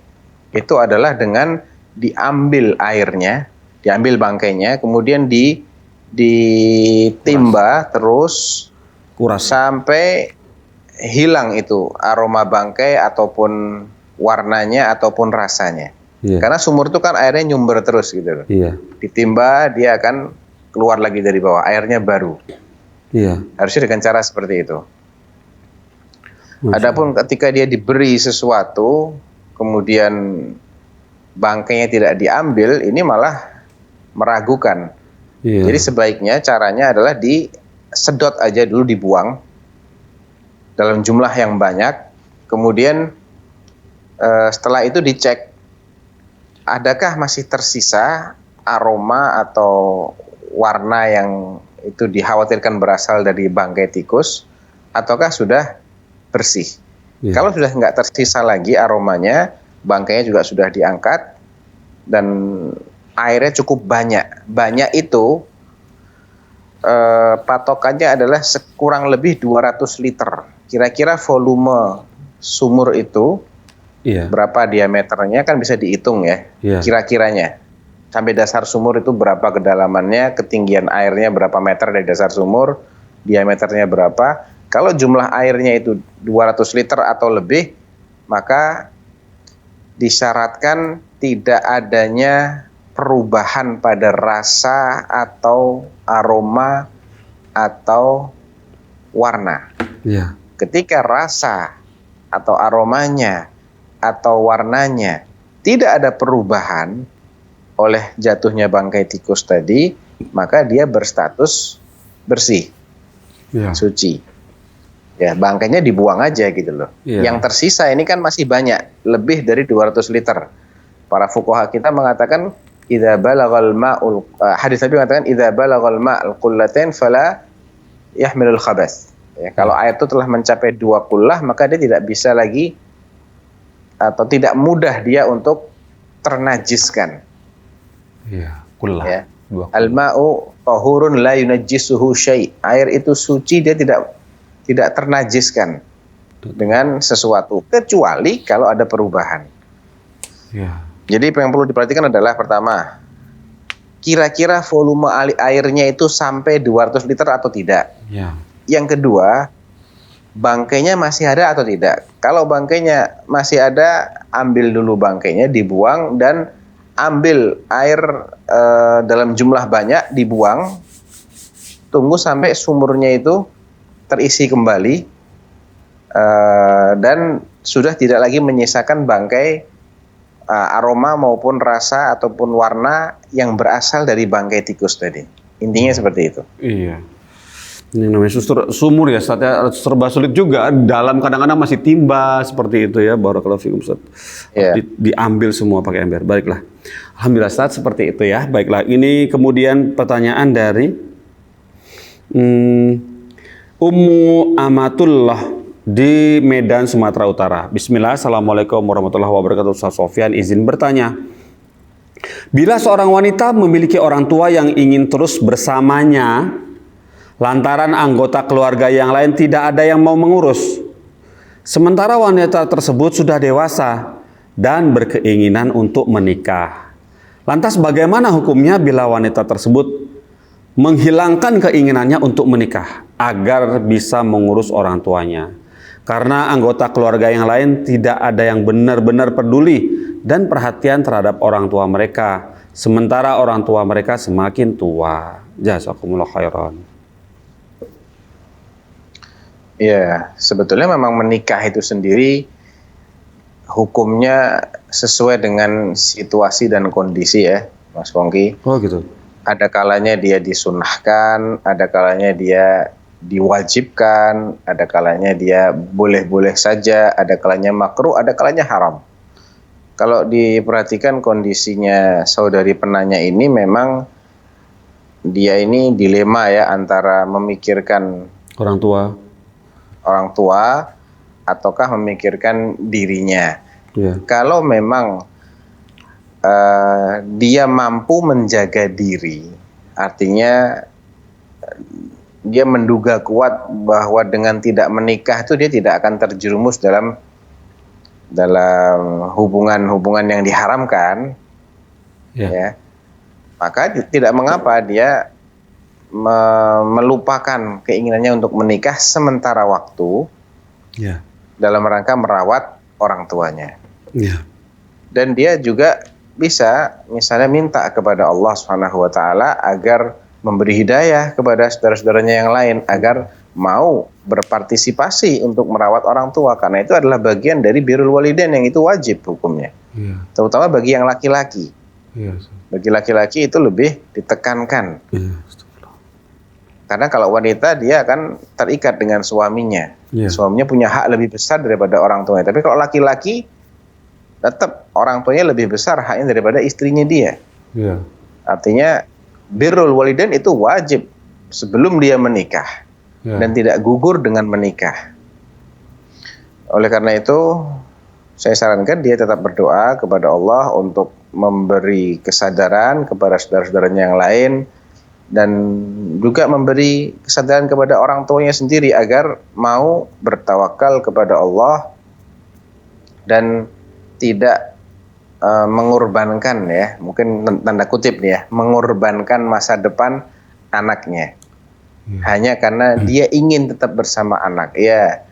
itu adalah dengan diambil airnya, diambil bangkainya, kemudian ditimba terus Kuras sampai hilang itu aroma bangkai ataupun warnanya ataupun rasanya. Karena sumur itu kan airnya nyumber terus gitu loh. Ditimba dia akan keluar lagi dari bawah, airnya baru. Harusnya dengan cara seperti itu. Adapun ketika dia diberi sesuatu, kemudian bangkainya tidak diambil, ini malah meragukan. Jadi sebaiknya caranya adalah disedot aja dulu, dibuang dalam jumlah yang banyak. Kemudian setelah itu dicek, adakah masih tersisa aroma atau warna yang itu dikhawatirkan berasal dari bangkai tikus, ataukah sudah bersih. Kalau sudah nggak tersisa lagi aromanya, bangkainya juga sudah diangkat dan airnya cukup banyak. Banyak itu patokannya adalah kurang lebih 200 liter. Kira-kira volume sumur itu berapa diameternya kan bisa dihitung ya. Kira-kiranya sampai dasar sumur itu berapa kedalamannya, ketinggian airnya berapa meter dari dasar sumur, diameternya berapa. Kalau jumlah airnya itu 200 liter atau lebih, maka disyaratkan tidak adanya perubahan pada rasa atau aroma atau warna. Ketika rasa atau aromanya atau warnanya tidak ada perubahan oleh jatuhnya bangkai tikus tadi, maka dia berstatus bersih, suci. Ya, bangkainya dibuang aja gitu loh. Iya. Yang tersisa ini kan masih banyak, lebih dari 200 liter. Para fuqaha kita mengatakan idza balagal ma'ul hadis Nabi mengatakan idza balagal ma'ul qullatain fala yahmilul khabas. Ya, kalau air itu telah mencapai 2 kullah maka dia tidak bisa lagi atau tidak mudah dia untuk ternajiskan. Iya, kullah. Ya. 2 kullah. Al-ma'u tahurun la yunajjisuhu syai'. Air itu suci, dia tidak ternajiskan dengan sesuatu kecuali kalau ada perubahan. Iya. Jadi yang perlu diperhatikan adalah pertama, kira-kira volume airnya itu sampai 200 liter atau tidak. Iya. Yang kedua, bangkainya masih ada atau tidak. Kalau bangkainya masih ada, ambil dulu bangkainya, dibuang, dan ambil air dalam jumlah banyak, dibuang. Tunggu sampai sumurnya itu terisi kembali, dan sudah tidak lagi menyisakan bangkai aroma maupun rasa ataupun warna yang berasal dari bangkai tikus tadi. Intinya seperti itu. Iya. Ini namanya sumur ya, saatnya serba sulit juga. Dalam kadang-kadang masih timba seperti itu ya, barakallahu fikum Ustaz. Iya. Diambil semua pakai ember. Baiklah. Alhamdulillah Ustaz, seperti itu ya. Baiklah, ini kemudian pertanyaan dari Ummu Amatullah di Medan, Sumatera Utara. Bismillah, Assalamualaikum warahmatullahi wabarakatuh. Ustaz Sofyan izin bertanya. Bila seorang wanita memiliki orang tua yang ingin terus bersamanya, lantaran anggota keluarga yang lain tidak ada yang mau mengurus, sementara wanita tersebut sudah dewasa dan berkeinginan untuk menikah. Lantas bagaimana hukumnya bila wanita tersebut menghilangkan keinginannya untuk menikah agar bisa mengurus orang tuanya? Karena anggota keluarga yang lain tidak ada yang benar-benar peduli dan perhatian terhadap orang tua mereka, sementara orang tua mereka semakin tua. Jazakumullah khairan. Ya, sebetulnya memang menikah itu sendiri hukumnya sesuai dengan situasi dan kondisi ya, Mas Pongki. Oh gitu. Ada kalanya dia disunahkan, ada kalanya dia diwajibkan, ada kalanya dia boleh-boleh saja, ada kalanya makruh, ada kalanya haram. Kalau diperhatikan kondisinya saudari penanya ini, memang dia ini dilema ya, antara memikirkan Orang tua ataukah memikirkan dirinya. ya. Kalau memang dia mampu menjaga diri, artinya dia menduga kuat bahwa dengan tidak menikah itu dia tidak akan terjerumus dalam hubungan-hubungan yang diharamkan, ya, maka tidak mengapa dia melupakan keinginannya untuk menikah sementara waktu, Ya. dalam rangka merawat orang tuanya. Ya. Dan dia juga bisa misalnya minta kepada Allah Subhanahu wa taala agar memberi hidayah kepada saudara-saudaranya yang lain agar mau berpartisipasi untuk merawat orang tua, karena itu adalah bagian dari birrul walidain yang itu wajib hukumnya. Ya. Terutama bagi yang laki-laki. Ya. Bagi laki-laki itu lebih ditekankan. Ya. Karena kalau wanita dia akan terikat dengan suaminya. Ya. Suaminya punya hak lebih besar daripada orang tuanya. Tapi kalau laki-laki tetap orang tuanya lebih besar haknya daripada istrinya dia. Ya. Artinya birrul walidain itu wajib sebelum dia menikah, dan tidak gugur dengan menikah. Oleh karena itu saya sarankan dia tetap berdoa kepada Allah untuk memberi kesadaran kepada saudara-saudaranya yang lain, dan juga memberi kesadaran kepada orang tuanya sendiri agar mau bertawakal kepada Allah dan tidak mengorbankan, ya, mungkin tanda kutip nih ya, mengorbankan masa depan anaknya hanya karena dia ingin tetap bersama anak. Ya,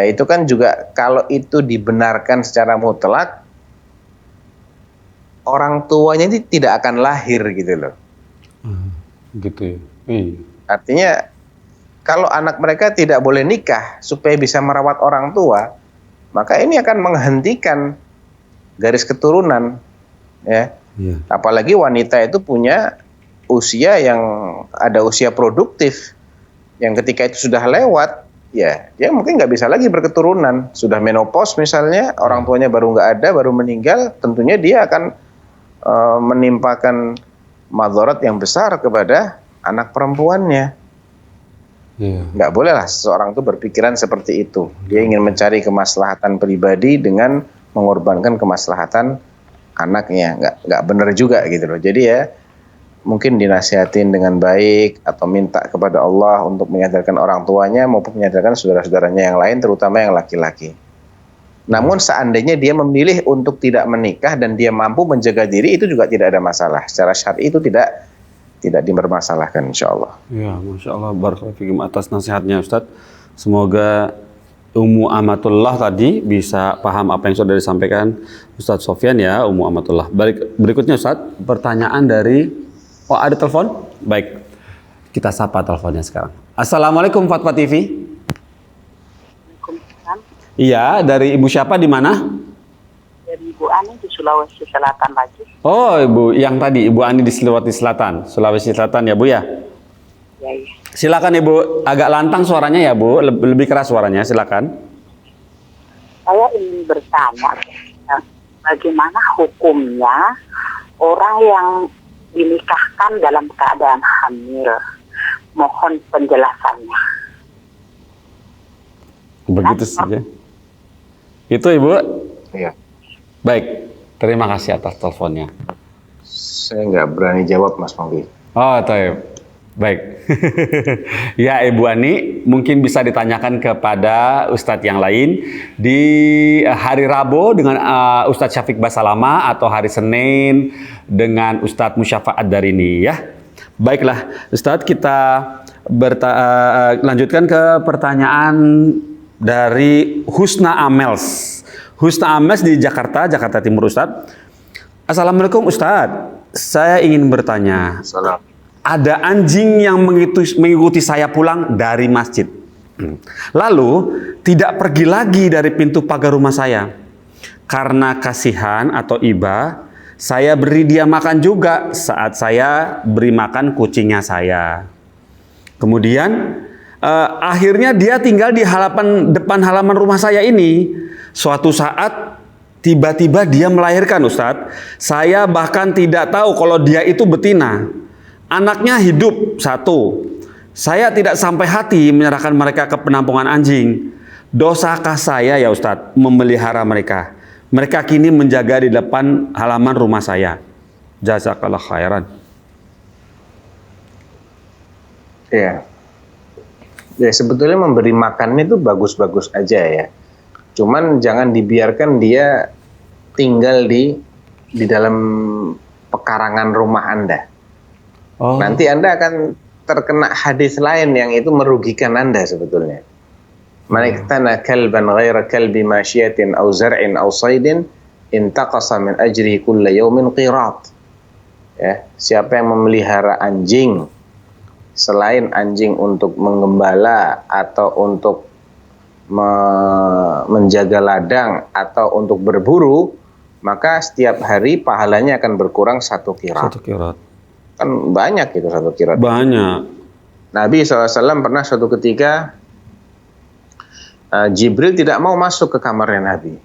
itu kan juga kalau itu dibenarkan secara mutlak, orang tuanya ini tidak akan lahir gitu loh. Gitu ya. Iya. Artinya kalau anak mereka tidak boleh nikah supaya bisa merawat orang tua, maka ini akan menghentikan garis keturunan, ya. Iya. Apalagi wanita itu punya usia yang ada usia produktif, yang ketika itu sudah lewat, ya dia mungkin nggak bisa lagi berketurunan. Sudah menopause misalnya, orang tuanya baru nggak ada, baru meninggal, tentunya dia akan menimpakan madharat yang besar kepada anak perempuannya. Nggak boleh lah seseorang itu berpikiran seperti itu. Dia ingin mencari kemaslahatan pribadi dengan mengorbankan kemaslahatan anaknya. Nggak benar juga gitu loh. Jadi ya mungkin dinasihatin dengan baik atau minta kepada Allah untuk menyadarkan orang tuanya maupun menyadarkan saudara-saudaranya yang lain, terutama yang laki-laki. Namun seandainya dia memilih untuk tidak menikah dan dia mampu menjaga diri, itu juga tidak ada masalah. Secara syar'i itu tidak dipermasalahkan, insya Allah. Ya, Masya Allah, barakallahu fikum atas nasihatnya Ustadz. Semoga Ummu Amatullah tadi bisa paham apa yang sudah disampaikan Ustadz Sofyan ya, Ummu Amatullah. Berikutnya Ustadz, pertanyaan dari, ada telepon? Baik, kita sapa teleponnya sekarang. Assalamualaikum Fatwa TV. Iya, dari Ibu siapa di mana? Dari Ibu Ani di Sulawesi Selatan lagi. Oh, Ibu yang tadi, Ibu Ani di Sulawesi Selatan ya Bu ya? Ya, iya. Silakan Ibu, agak lantang suaranya ya Bu, lebih keras suaranya, silakan. Saya ingin bertanya, bagaimana hukumnya orang yang dinikahkan dalam keadaan hamil? Mohon penjelasannya. Begitu saja. Itu Ibu? Iya. Baik, terima kasih atas teleponnya. Saya nggak berani jawab, Mas Monggi. Oh, taib. Baik. Ya, Ibu Ani, mungkin bisa ditanyakan kepada Ustadz yang lain di hari Rabu dengan Ustadz Syafiq Basalama atau hari Senin dengan Ustadz Musyafa Ad-Darini ya. Baiklah, Ustadz, kita lanjutkan ke pertanyaan dari Husna Amels. Husna Amels di Jakarta Timur, Ustadz. Assalamualaikum Ustadz, saya ingin bertanya. Salam. Ada anjing yang mengikuti saya pulang dari masjid. Lalu tidak pergi lagi dari pintu pagar rumah saya. Karena kasihan atau iba, saya beri dia makan juga saat saya beri makan kucingnya saya. Kemudian akhirnya dia tinggal di depan halaman rumah saya ini. Suatu saat tiba-tiba dia melahirkan, Ustadz. Saya bahkan tidak tahu kalau dia itu betina. Anaknya hidup satu. Saya tidak sampai hati menyerahkan mereka ke penampungan anjing. Dosakah saya ya Ustadz memelihara mereka? Mereka kini menjaga di depan halaman rumah saya. Jazakallah khairan. Ya. Ya sebetulnya memberi makannya itu bagus-bagus aja ya. Cuman jangan dibiarkan dia tinggal di dalam pekarangan rumah Anda. Oh. Nanti Anda akan terkena hadis lain yang itu merugikan Anda sebetulnya. Man iktana kalban ghaira kalbi masyiatin aw zar'in aw saydin intaqasa min ajrihi kulla yawmin qirat. Ya, siapa yang memelihara anjing selain anjing untuk menggembala atau untuk menjaga ladang atau untuk berburu, maka setiap hari pahalanya akan berkurang 1 qirat. 1 qirat. Kan banyak itu 1 qirat. Banyak. Nabi SAW pernah suatu ketika Jibril tidak mau masuk ke kamarnya Nabi.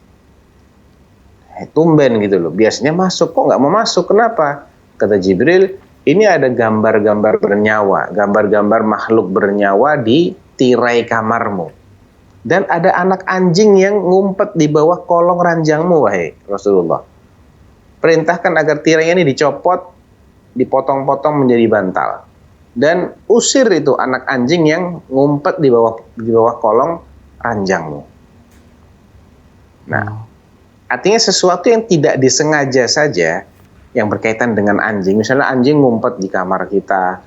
Tumben gitu loh. Biasanya masuk, kok nggak mau masuk? Kenapa? Kata Jibril, ini ada gambar-gambar bernyawa, gambar-gambar makhluk bernyawa di tirai kamarmu. Dan ada anak anjing yang ngumpet di bawah kolong ranjangmu, wahai Rasulullah. Perintahkan agar tirainya ini dicopot, dipotong-potong menjadi bantal. Dan usir itu anak anjing yang ngumpet di bawah kolong ranjangmu. Nah, artinya sesuatu yang tidak disengaja saja yang berkaitan dengan anjing. Misalnya anjing ngumpet di kamar kita,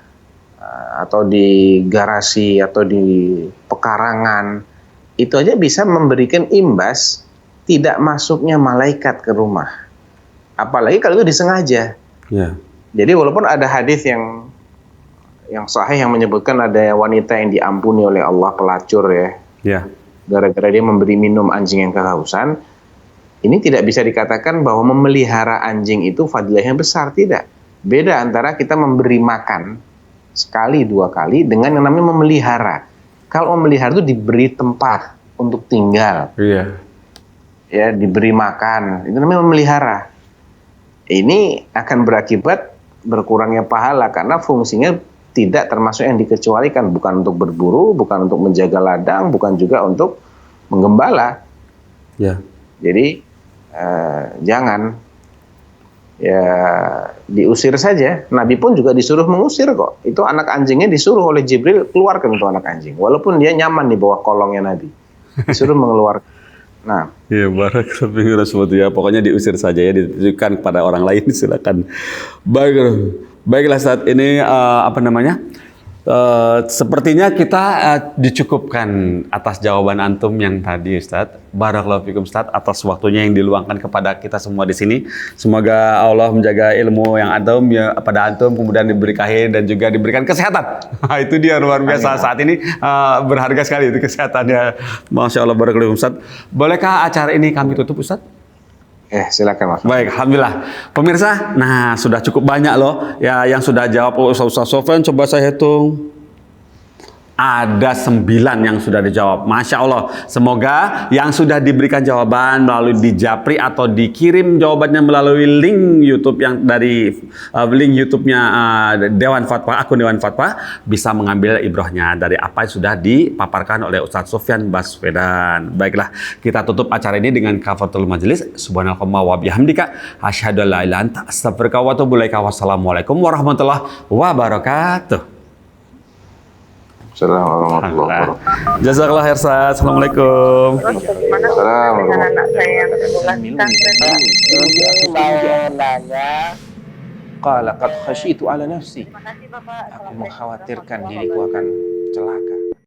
atau di garasi, atau di pekarangan. Itu aja bisa memberikan imbas tidak masuknya malaikat ke rumah. Apalagi kalau itu disengaja. Ya. Jadi walaupun ada hadis yang sahih yang menyebutkan ada wanita yang diampuni oleh Allah, pelacur ya. Ya. Gara-gara dia memberi minum anjing yang kehausan, ini tidak bisa dikatakan bahwa memelihara anjing itu fadilahnya besar, tidak. Beda antara kita memberi makan sekali 2 kali dengan yang namanya memelihara. Kalau memelihara itu diberi tempat untuk tinggal, Iya. ya, diberi makan, itu namanya memelihara. Ini akan berakibat berkurangnya pahala karena fungsinya tidak termasuk yang dikecualikan, bukan untuk berburu, bukan untuk menjaga ladang, bukan juga untuk menggembala. Ya. Jadi jangan, ya, diusir saja. Nabi pun juga disuruh mengusir kok. Itu anak anjingnya disuruh oleh Jibril, keluarkan itu anak anjing. Walaupun dia nyaman di bawah kolongnya Nabi, disuruh mengeluarkan. Nah, Iya, barakallahu fiikum ya. Pokoknya diusir saja ya, ditujukan kepada orang lain, silakan. Baiklah saat ini apa namanya? Sepertinya kita dicukupkan atas jawaban antum yang tadi, Ustadz. Barakallahu fikum, Ustadz, atas waktunya yang diluangkan kepada kita semua di sini. Semoga Allah menjaga ilmu yang antum ya pada antum, kemudian diberi kahir dan juga diberikan kesehatan. Itu dia luar biasa. Amin. Saat ini berharga sekali itu kesehatannya. Masya Allah, barakallahu fikum, Ustadz. Bolehkah acara ini kami tutup, Ustadz? silakan Mas. Baik, alhamdulillah. Pemirsa, nah sudah cukup banyak loh ya yang sudah jawab. Ustaz Sofyan, coba saya hitung. Ada 9 yang sudah dijawab. Masya Allah. Semoga yang sudah diberikan jawaban melalui di Japri atau dikirim jawabannya melalui link YouTube yang dari link YouTube-nya Dewan Fatwa, akun Dewan Fatwa, bisa mengambil ibrohnya dari apa yang sudah dipaparkan oleh Ustaz Sofyan Baswedan. Baiklah, kita tutup acara ini dengan kafaratul majelis. Subhanallah wa bihamdika asyhadu an la ilaha illa anta astaghfiruka wa atubu ilaika. Wassalamualaikum warahmatullahi wabarakatuh. Assalamualaikum warahmatullahi wabarakatuh. Jazakallah khair, Ustaz. Assalamualaikum. Terus bagaimana dengan anak saya yang sebulan pesantren? Saya nanya, qala qad khasyitu ala nafsi. Terima kasih Bapak. Aku mengkhawatirkan diriku akan celaka.